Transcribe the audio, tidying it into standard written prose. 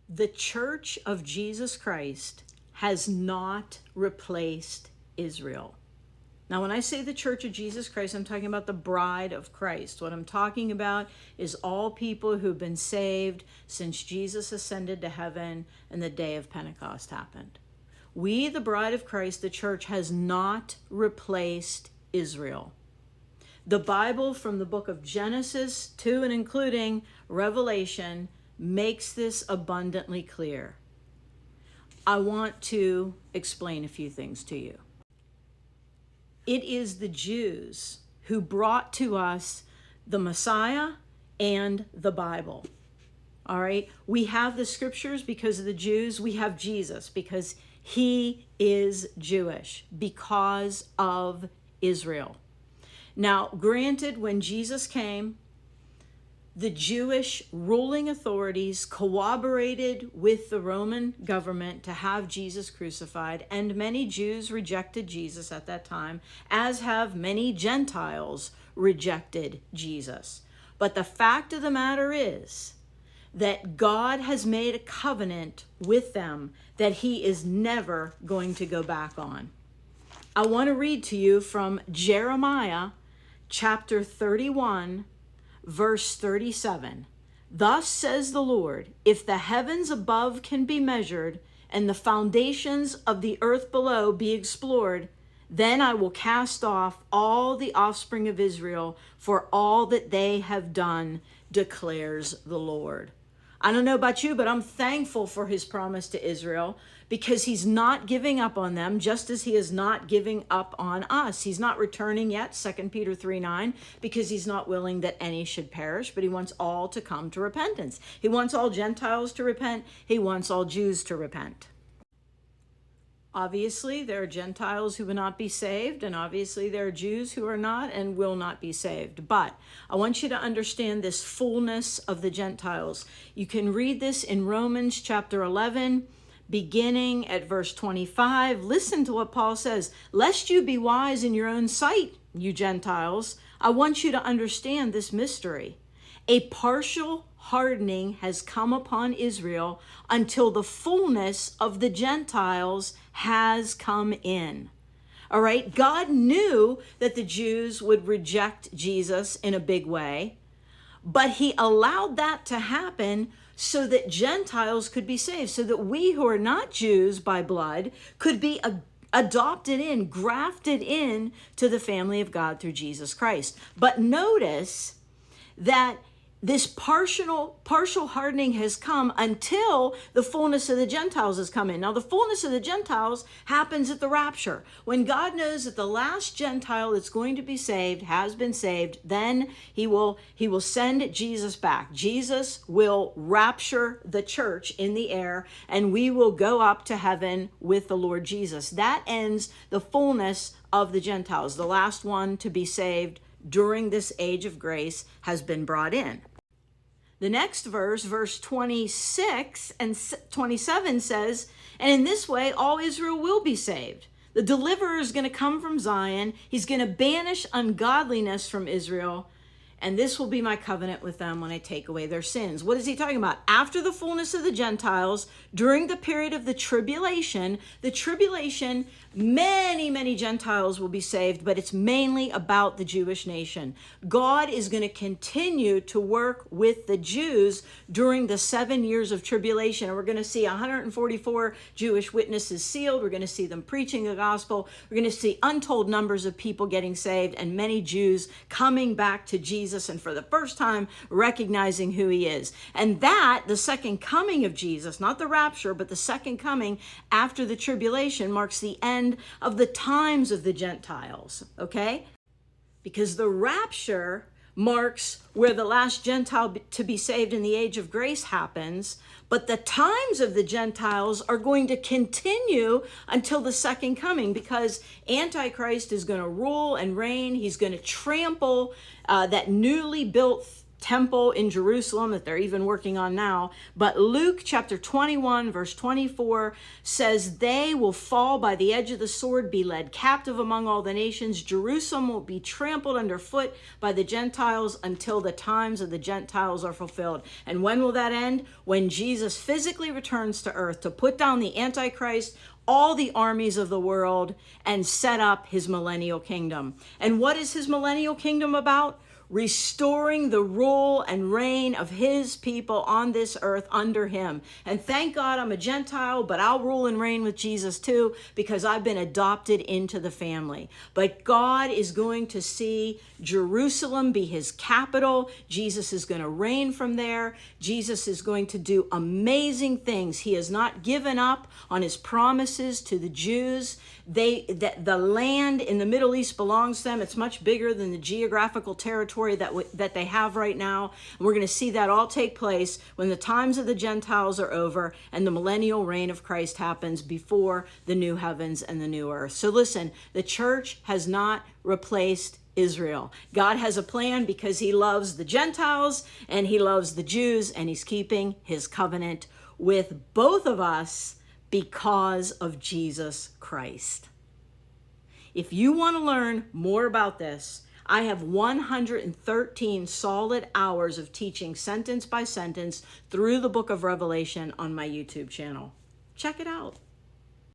The Church of Jesus Christ has not replaced Israel. Now, when I say the Church of Jesus Christ, I'm talking about the bride of Christ. What I'm talking about is all people who've been saved since Jesus ascended to heaven and the day of Pentecost happened. We, the bride of Christ, the church, has not replaced Israel. The Bible, from the book of Genesis to and including Revelation, makes this abundantly clear. I want to explain a few things to you. It is the Jews who brought to us the Messiah and the Bible. All right? We have the scriptures because of the Jews. We have Jesus because he is Jewish, because of Israel. Now, granted, when Jesus came, the Jewish ruling authorities cooperated with the Roman government to have Jesus crucified, and many Jews rejected Jesus at that time, as have many Gentiles rejected Jesus. But the fact of the matter is that God has made a covenant with them that he is never going to go back on. I want to read to you from Jeremiah chapter 31, verse 37. Thus says the Lord, if the heavens above can be measured and the foundations of the earth below be explored, then I will cast off all the offspring of Israel for all that they have done, declares the Lord. I don't know about you, but I'm thankful for his promise to Israel because he's not giving up on them, just as he is not giving up on us. He's not returning yet, 2 Peter 3:9, because he's not willing that any should perish, but he wants all to come to repentance. He wants all Gentiles to repent. He wants all Jews to repent. Obviously, there are Gentiles who will not be saved, and obviously there are Jews who are not and will not be saved. But I want you to understand this fullness of the Gentiles. You can read this in Romans chapter 11, beginning at verse 25. Listen to what Paul says. Lest you be wise in your own sight, you Gentiles, I want you to understand this mystery. A partial hardening has come upon Israel until the fullness of the Gentiles has come in. All right, God knew that the Jews would reject Jesus in a big way, but he allowed that to happen so that Gentiles could be saved, so that we who are not Jews by blood could be adopted in, grafted in to the family of God through Jesus Christ. But notice that this partial hardening has come until the fullness of the Gentiles has come in. Now, the fullness of the Gentiles happens at the rapture. When God knows that the last Gentile that's going to be saved has been saved, then he will send Jesus back. Jesus will rapture the church in the air, and we will go up to heaven with the Lord Jesus. That ends the fullness of the Gentiles. The last one to be saved during this age of grace has been brought in. The next verse, verse 26 and 27 says, and in this way, all Israel will be saved. The deliverer is going to come from Zion. He's going to banish ungodliness from Israel. And this will be my covenant with them when I take away their sins. What is he talking about? After the fullness of the Gentiles, during the period of the tribulation, many Gentiles will be saved, but it's mainly about the Jewish nation. God is going to continue to work with the Jews during the 7 years of tribulation. And we're going to see 144 Jewish witnesses sealed. We're going to see them preaching the gospel. We're going to see untold numbers of people getting saved and many Jews coming back to Jesus and for the first time recognizing who he is. And that, the second coming of Jesus, not the rapture, but the second coming after the tribulation, marks the end of the times of the Gentiles, okay? Because the rapture marks where the last Gentile to be saved in the age of grace happens, but the times of the Gentiles are going to continue until the second coming, because Antichrist is going to rule and reign. He's going to trample that newly built temple in Jerusalem that they're even working on now. But Luke chapter 21, verse 24 says, they will fall by the edge of the sword, be led captive among all the nations. Jerusalem will be trampled underfoot by the Gentiles until the times of the Gentiles are fulfilled. And when will that end? When Jesus physically returns to earth to put down the Antichrist, all the armies of the world, and set up his millennial kingdom. And what is his millennial kingdom about? Restoring the rule and reign of his people on this earth under him. And thank God I'm a Gentile, but I'll rule and reign with Jesus too, because I've been adopted into the family. But God is going to see Jerusalem be his capital. Jesus is going to reign from there. Jesus is going to do amazing things. He has not given up on his promises to the Jews. The land in the Middle East belongs to them. It's much bigger than the geographical territory that they have right now. And we're going to see that all take place when the times of the Gentiles are over and the millennial reign of Christ happens before the new heavens and the new earth. So listen, the church has not replaced Israel. God has a plan because he loves the Gentiles and he loves the Jews, and he's keeping his covenant with both of us because of Jesus Christ. If you want to learn more about this, I have 113 solid hours of teaching sentence by sentence through the book of Revelation on my YouTube channel. Check it out.